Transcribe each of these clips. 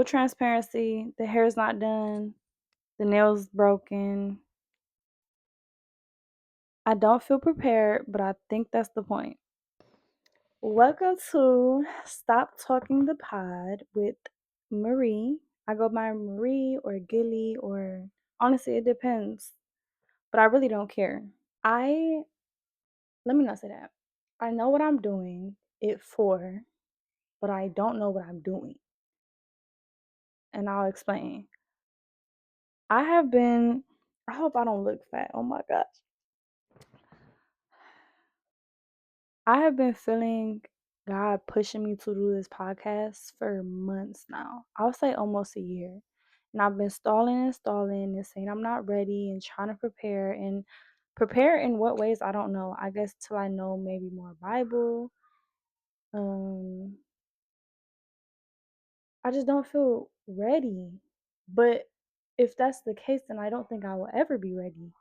Full transparency, the hair's not done, the nails broken. I don't feel prepared, but I think that's the point. Welcome to Stop Talking the Pod with Marie. I go by Marie or Gilly, or honestly, it depends, but I really don't care. Let me not say that. I know what I'm doing it for, but I don't know what I'm doing. And I'll explain. I hope I don't look fat. Oh my gosh. I have been feeling God pushing me to do this podcast for months now. I'll say almost a year. And I've been stalling and saying I'm not ready and trying to prepare, and prepare in what ways I don't know. I guess till I know maybe more Bible. Um I just don't feel ready. But if that's the case, then I don't think I will ever be ready.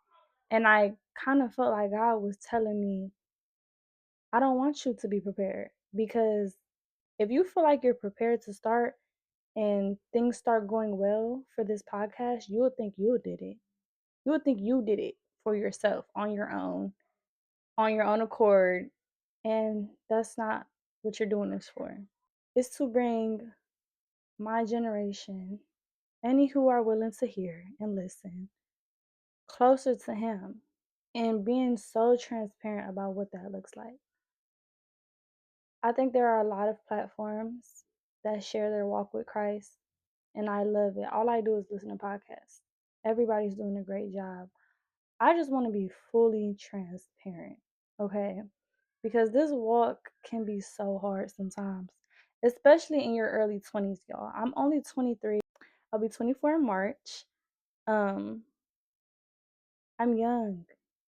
And I kind of felt like God was telling me, I don't want you to be prepared, because if you feel like you're prepared to start and things start going well for this podcast, you would think you did it. You would think you did it for yourself on your own accord. And that's not what you're doing this for. It's to bring my generation, any who are willing to hear and listen, closer to Him, and being so transparent about what that looks like. I think there are a lot of platforms that share their walk with Christ, and I love it. All I do is listen to podcasts. Everybody's doing a great job. I just want to be fully transparent, okay? Because this walk can be so hard sometimes, especially in your early 20s, y'all. I'm only 23. I'll be 24 in March. Um, I'm young,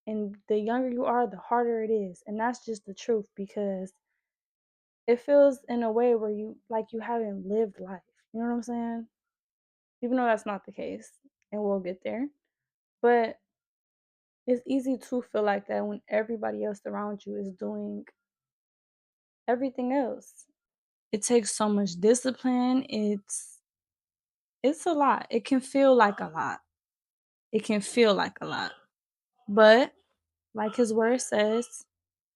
and the younger you are, the harder it is, and that's just the truth, because it feels in a way where you haven't lived life. You know what I'm saying? Even though that's not the case, and we'll get there. But it's easy to feel like that when everybody else around you is doing everything else. It takes so much discipline. It's a lot. It can feel like a lot. It can feel like a lot. But like his word says,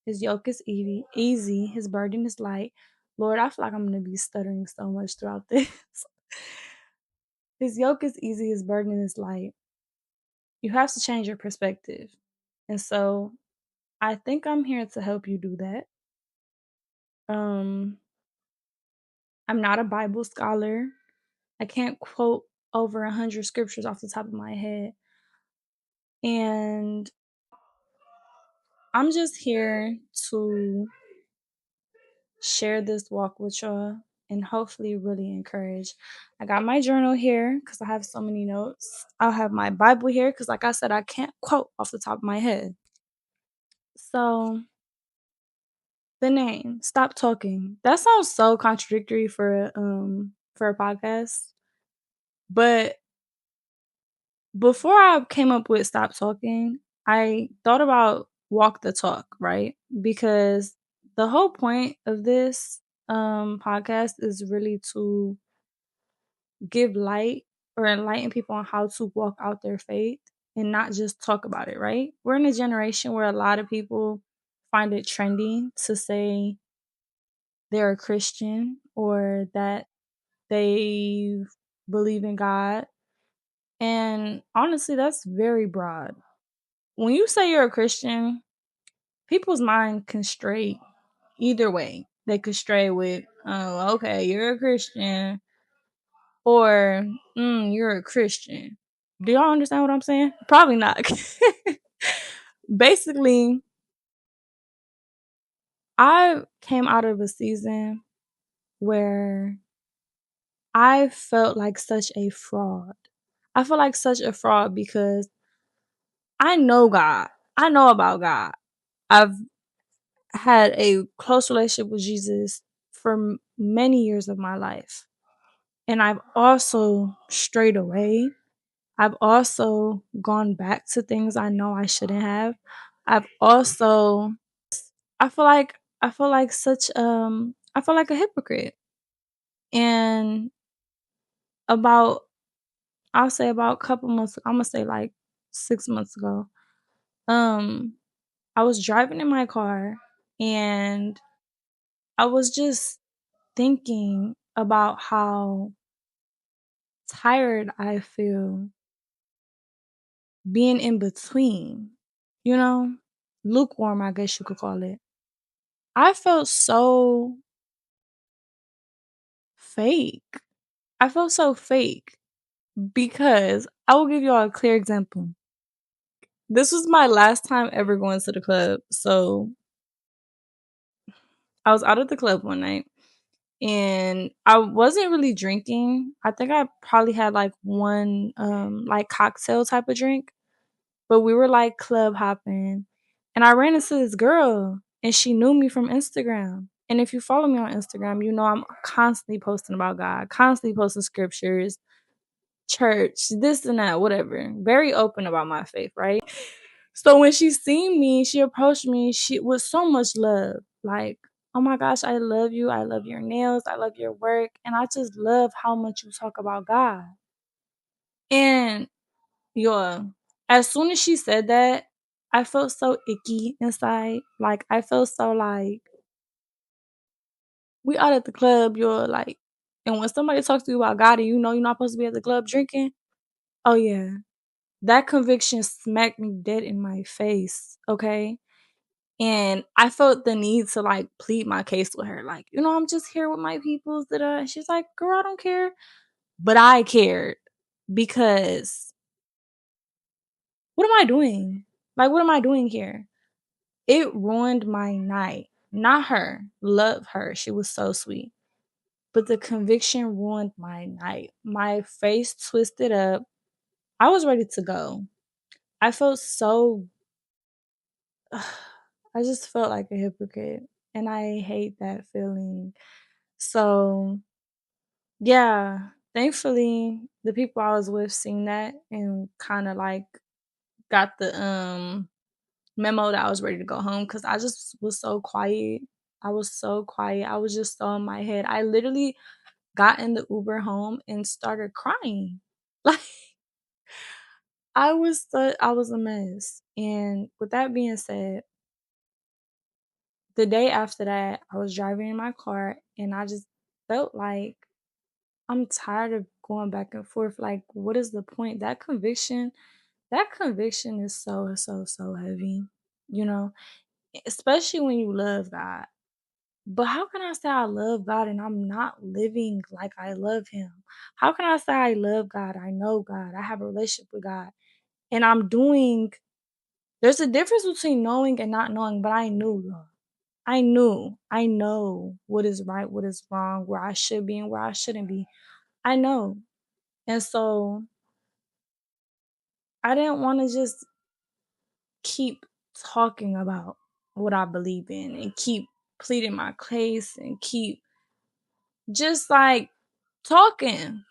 his yoke is easy, his burden is light. Lord, I feel like I'm gonna be stuttering so much throughout this. His yoke is easy, his burden is light. You have to change your perspective. And so I think I'm here to help you do that. Um, I'm not a Bible scholar. I can't quote over 100 scriptures off the top of my head. And I'm just here to share this walk with y'all and hopefully really encourage. I got my journal here because I have so many notes. I'll have my Bible here because, like I said, I can't quote off the top of my head. So, the name, Stop Talking. That sounds so contradictory for a podcast. But before I came up with Stop Talking, I thought about Walk the Talk, right? Because the whole point of this podcast is really to give light or enlighten people on how to walk out their faith and not just talk about it, right? We're in a generation where a lot of people find it trendy to say they're a Christian or that they believe in God. And honestly, that's very broad. When you say you're a Christian, people's mind can stray either way. They could stray with, oh, okay, you're a Christian, or you're a Christian. Do y'all understand what I'm saying? Probably not. Basically, I came out of a season where I felt like such a fraud. I feel like such a fraud because I know God. I know about God. I've had a close relationship with Jesus for many years of my life. And I've also strayed away. I've also gone back to things I know I shouldn't have. I've also I feel like such I feel like a hypocrite. And About I'll say about a couple months, Imma say, like, 6 months ago, um, I was driving in my car, and I was just thinking about how tired I feel being in between, you know? Lukewarm, I guess you could call it. I felt so fake. I felt so fake because I will give y'all a clear example. This was my last time ever going to the club. So I was out at the club one night and I wasn't really drinking. I think I probably had like one like cocktail type of drink, but we were like club hopping and I ran into this girl and she knew me from Instagram. And if you follow me on Instagram, you know I'm constantly posting about God, constantly posting scriptures, church, this and that, whatever. Very open about my faith, right? So when she seen me, she approached me, she with so much love. Like, oh my gosh, I love you. I love your nails. I love your work. And I just love how much you talk about God. And yeah, as soon as she said that, I felt so icky inside. Like I felt so like we out at the club, you're like, and when somebody talks to you about God and you know you're not supposed to be at the club drinking, oh yeah. That conviction smacked me dead in my face, okay? And I felt the need to like plead my case with her. Like, you know, I'm just here with my peoples. That she's like, girl, I don't care. But I cared because what am I doing? Like, what am I doing here? It ruined my night. Not her. Love her. She was so sweet. But the conviction ruined my night. My face twisted up. I was ready to go. I felt so I just felt like a hypocrite and I hate that feeling. So, yeah, thankfully the people I was with seen that and kind of like got the memo that I was ready to go home cuz I just was so quiet. I was so quiet. I was just so in my head. I literally got in the Uber home and started crying. Like I was a mess. And with that being said, the day after that, I was driving in my car and I just felt like I'm tired of going back and forth. Like, what is the point? That conviction is so, so, so heavy, you know, especially when you love God. But how can I say I love God and I'm not living like I love Him? How can I say I love God? I know God. I have a relationship with God. And I'm doing, there's a difference between knowing and not knowing, but I knew, Lord. I know what is right, what is wrong, where I should be and where I shouldn't be. I know. And so I didn't want to just keep talking about what I believe in and keep pleading my case and keep just like talking.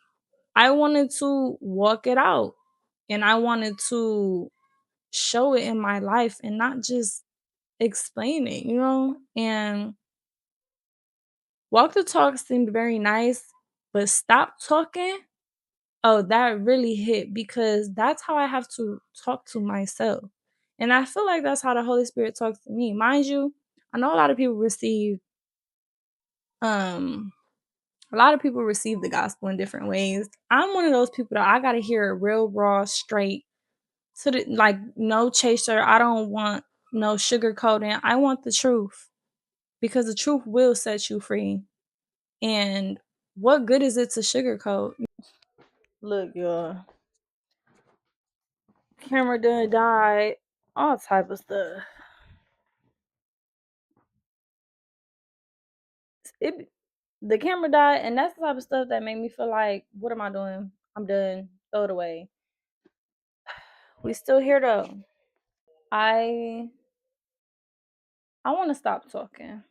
I wanted to walk it out and I wanted to show it in my life and not just explain it, you know? And walk the talk seemed very nice, but stop talking. Oh, that really hit because that's how I have to talk to myself. And I feel like that's how the Holy Spirit talks to me. Mind you, I know um a lot of people receive the gospel in different ways. I'm one of those people that I gotta hear it real raw, straight, to the like no chaser. I don't want no sugarcoating. I want the truth. Because the truth will set you free. And what good is it to sugarcoat? Look, y'all. Camera done died. All type of stuff. It the camera died, and that's the type of stuff that made me feel like, what am I doing? I'm done. Throw it away. We still here though. I I want to stop talking,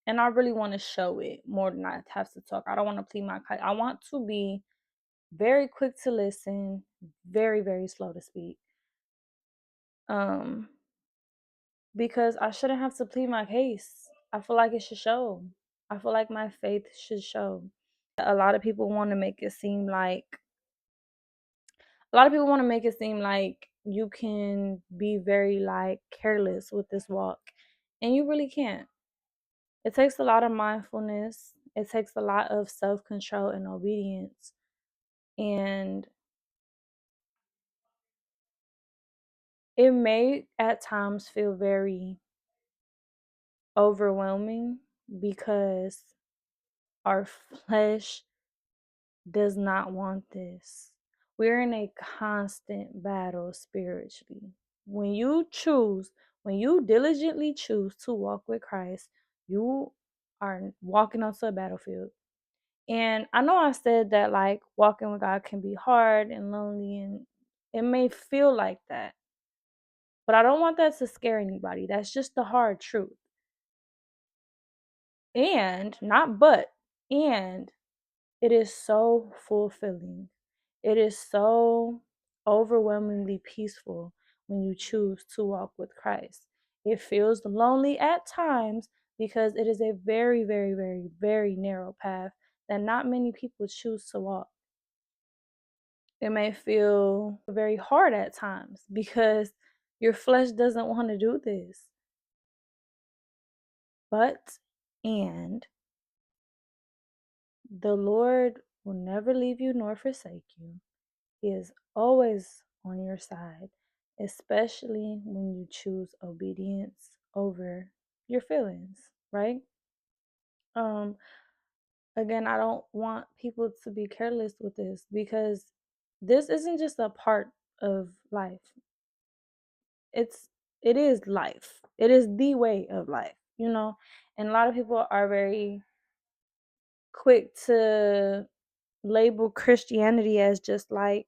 and I really want to show it more than I have to talk. I don't want to plead my case. I want to be very quick to listen, very very slow to speak. Um, because I shouldn't have to plead my case. I feel like it should show. I feel like my faith should show. A lot of people want to make it seem like a lot of people want to make it seem like you can be very like careless with this walk, and you really can't. It takes a lot of mindfulness. It takes a lot of self-control and obedience. And it may at times feel very overwhelming because our flesh does not want this. We're in a constant battle spiritually. When you choose, when you diligently choose to walk with Christ, you are walking onto a battlefield. And I know I said that like walking with God can be hard and lonely, and it may feel like that. But I don't want that to scare anybody. That's just the hard truth. And not but, and it is so fulfilling. It is so overwhelmingly peaceful when you choose to walk with Christ. It feels lonely at times because it is a very, very, very, very narrow path that not many people choose to walk. It may feel very hard at times because your flesh doesn't want to do this. But, and the Lord will never leave you nor forsake you. He is always on your side, especially when you choose obedience over your feelings, right? Um, Again, I don't want people to be careless with this because this isn't just a part of life. It is life. It is the way of life, you know? And a lot of people are very quick to label Christianity as just like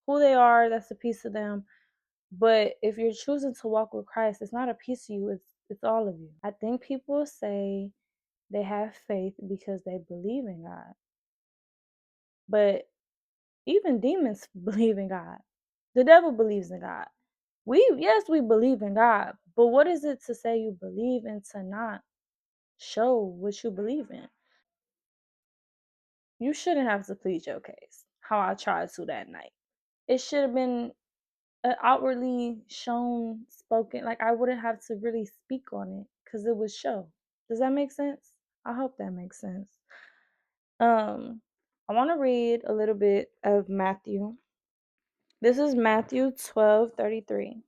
who they are, that's a piece of them. But if you're choosing to walk with Christ, it's not a piece of you, it's all of you. I think people say they have faith because they believe in God. But even demons believe in God. The devil believes in God. We believe in God, but what is it to say you believe and to not show what you believe in? You shouldn't have to plead your case, how I tried to that night. It should have been outwardly shown, spoken. Like I wouldn't have to really speak on it because it would show. Does that make sense? I hope that makes sense. I want to read a little bit of Matthew. This is Matthew 12:33.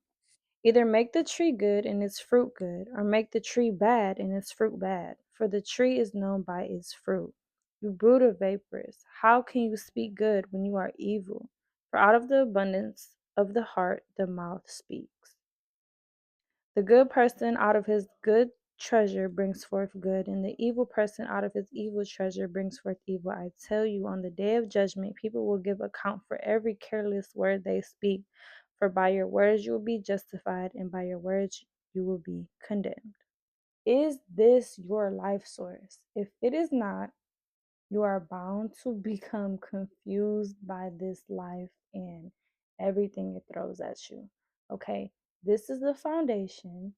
Either make the tree good and its fruit good, or make the tree bad and its fruit bad, for the tree is known by its fruit. You brood of vapors, how can you speak good when you are evil? For out of the abundance of the heart the mouth speaks. The good person out of his good treasure brings forth good, and the evil person out of his evil treasure brings forth evil. I tell you, on the day of judgment, people will give account for every careless word they speak. For by your words you will be justified, and by your words you will be condemned. Is this your life source? If it is not, you are bound to become confused by this life and everything it throws at you. Okay, this is the foundation.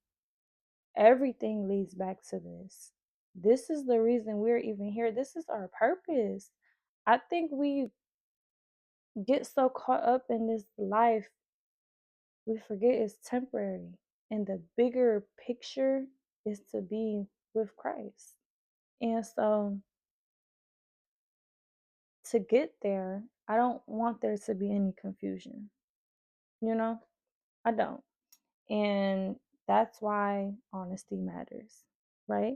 Everything leads back to this. This is the reason we're even here. This is our purpose. I think we get so caught up in this life, we forget it's temporary. And the bigger picture is to be with Christ. And so to get there, I don't want there to be any confusion. You know, I don't. And that's why honesty matters, right?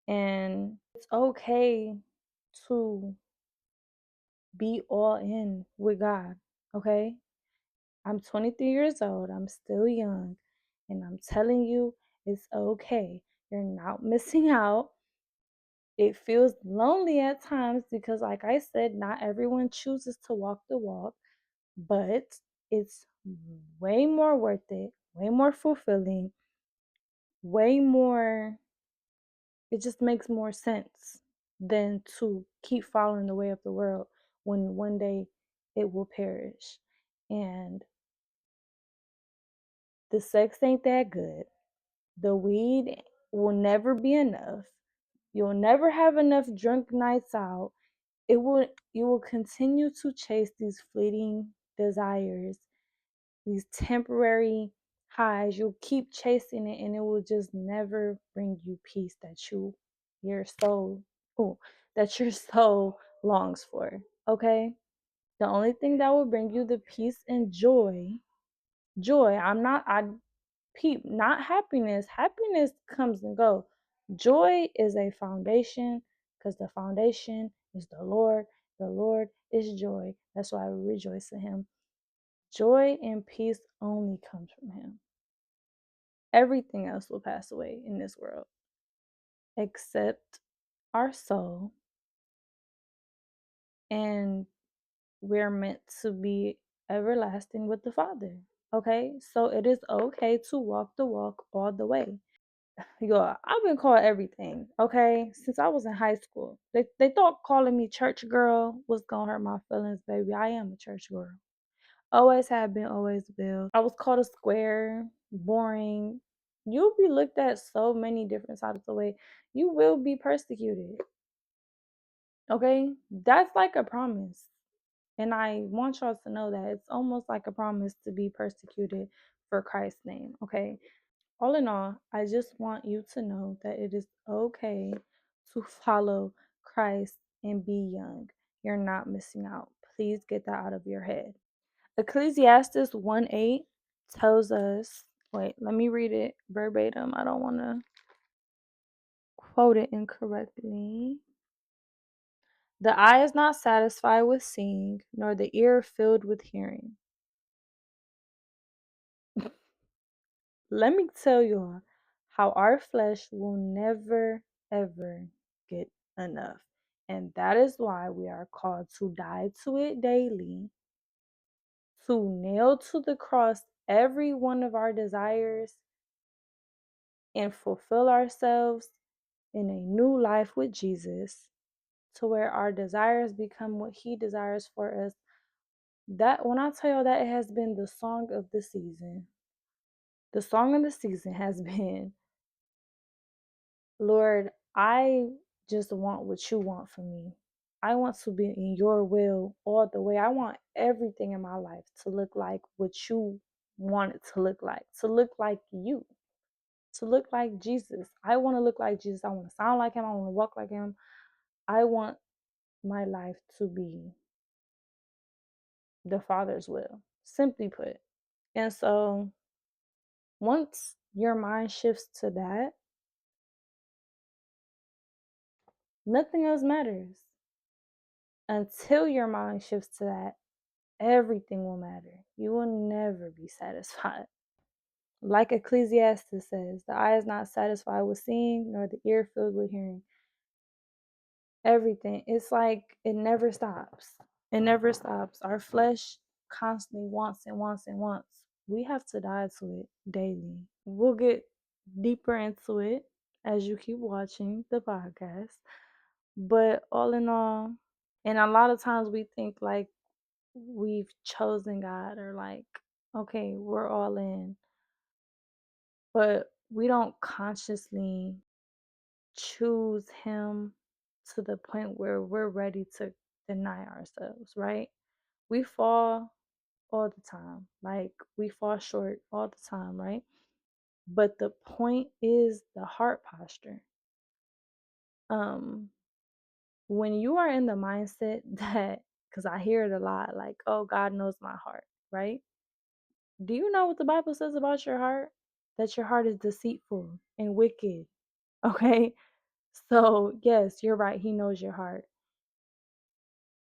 And it's okay to be all in with God, okay? I'm 23 years old, I'm still young, and I'm telling you, it's okay. You're not missing out. It feels lonely at times because, like I said, not everyone chooses to walk the walk, but it's way more worth it, way more fulfilling, way more, it just makes more sense than to keep following the way of the world when one day it will perish. And the sex ain't that good. The weed will never be enough. You'll never have enough drunk nights out. You will continue to chase these fleeting desires, these temporary highs. You'll keep chasing it and it will just never bring you peace that your soul ooh, that your soul longs for. Okay? The only thing that will bring you the peace and joy. I peep, not happiness. Happiness comes and go. Joy is a foundation because the foundation is the Lord. The Lord is joy. That's why we rejoice in him. Joy and peace only comes from him. Everything else will pass away in this world except our soul, and we're meant to be everlasting with the Father. Okay? So it is okay to walk the walk all the way. Yo, I've been called everything, okay? Since I was in high school. They thought calling me church girl was gonna hurt my feelings, baby. I am a church girl. Always have been, always will. I was called a square, boring. You'll be looked at so many different types of way. You will be persecuted. Okay? That's like a promise. And I want y'all to know that it's almost like a promise to be persecuted for Christ's name. Okay? All in all, I just want you to know that it is okay to follow Christ and be young. You're not missing out. Please get that out of your head. Ecclesiastes 1:8 tells us, wait, let me read it verbatim. I don't want to quote it incorrectly. The eye is not satisfied with seeing, nor the ear filled with hearing. Let me tell you how our flesh will never, ever get enough. And that is why we are called to die to it daily, to nail to the cross every one of our desires, and fulfill ourselves in a new life with Jesus, to where our desires become what he desires for us. That, when I tell you that, it has been the song of the season. The song of the season has been, Lord, I just want what you want for me. I want to be in your will all the way. I want everything in my life to look like what you want it to look like you, to look like Jesus. I want to look like Jesus. I want to sound like him. I want to walk like him. I want my life to be the Father's will, simply put. And so once your mind shifts to that, nothing else matters. Until your mind shifts to that, everything will matter. You will never be satisfied. Like Ecclesiastes says, the eye is not satisfied with seeing, nor the ear filled with hearing. Everything. It's like it never stops. It never stops. Our flesh constantly wants and wants and wants. We have to die to it daily. We'll get deeper into it as you keep watching the podcast. But all in all, and a lot of times we think like we've chosen God, or like, okay, we're all in. But we don't consciously choose him to the point where we're ready to deny ourselves, right? We fall all the time. Like, we fall short all the time, right? But the point is the heart posture. Um, when you are in the mindset that, because I hear it a lot, like, oh, God knows my heart, right? Do you know what the Bible says about your heart? That your heart is deceitful and wicked. Okay? So, yes, you're right. He knows your heart.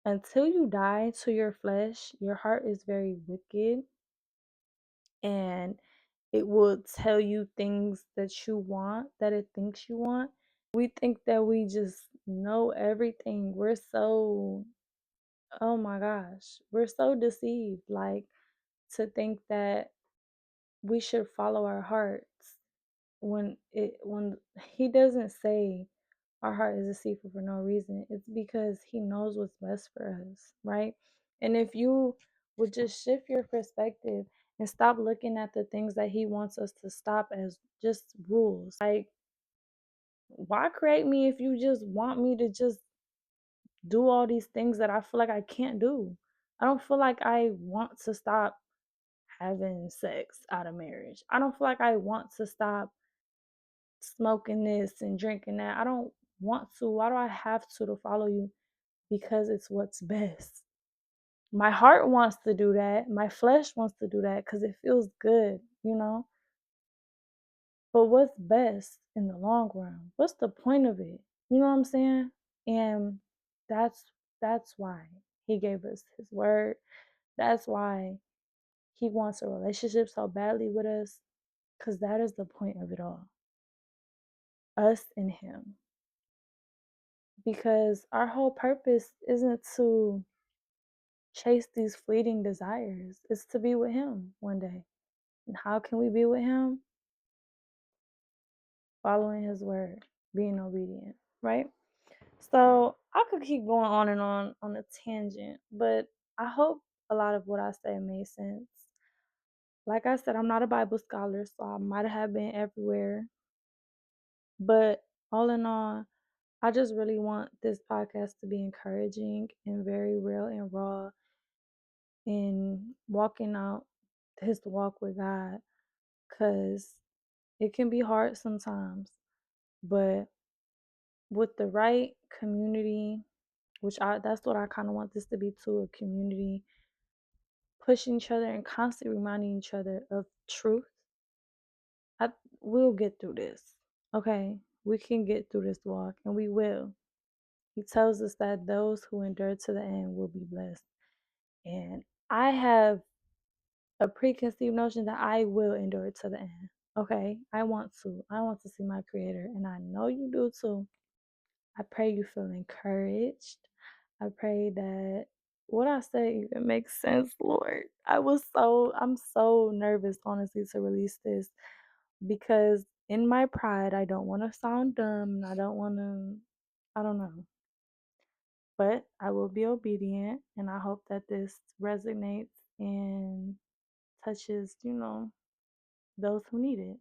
Until you die to your flesh, your heart is very wicked, and it will tell you things that you want, that it thinks you want. We think that we just know everything. We're so, oh my gosh, we're so deceived. Like, to think that we should follow our hearts when he doesn't say our heart is deceitful for no reason. It's because he knows what's best for us, right? And if you would just shift your perspective and stop looking at the things that he wants us to stop as just rules. Like, why create me if you just want me to just do all these things that I feel like I can't do? I don't feel like I want to stop having sex out of marriage. I don't feel like I want to stop smoking this and drinking that. I don't want to. Why do I have to follow you? Because it's what's best. My heart wants to do that. My flesh wants to do that because it feels good, you know? But what's best in the long run? What's the point of it? You know what I'm saying? And that's that's why he gave us his word. That's why he wants a relationship so badly with us, because that is the point of it all. Us and him. Because our whole purpose isn't to chase these fleeting desires, it's to be with him one day. And how can we be with him? Following his word, being obedient, right? So I could keep going on a tangent, but I hope a lot of what I say made sense. Like I said, I'm not a Bible scholar, so I might have been everywhere. But all in all, I just really want this podcast to be encouraging and very real and raw in walking out his walk with God, because it can be hard sometimes, but with the right community, which I that's what I kind of want this to be too, a community pushing each other and constantly reminding each other of truth. I We'll get through this. Okay? We can get through this walk and we will. He tells us that those who endure to the end will be blessed. And I have a preconceived notion that I will endure to the end. Okay? I want to. I want to see my creator and I know you do too. I pray you feel encouraged. I pray that what I say even makes sense, Lord. I'm so nervous, honestly, to release this because in my pride, I don't want to sound dumb and I don't know. But I will be obedient and I hope that this resonates and touches, those who need it.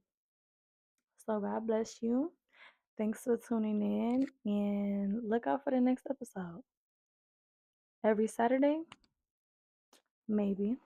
So God bless you. Thanks for tuning in and look out for the next episode. Every Saturday, maybe.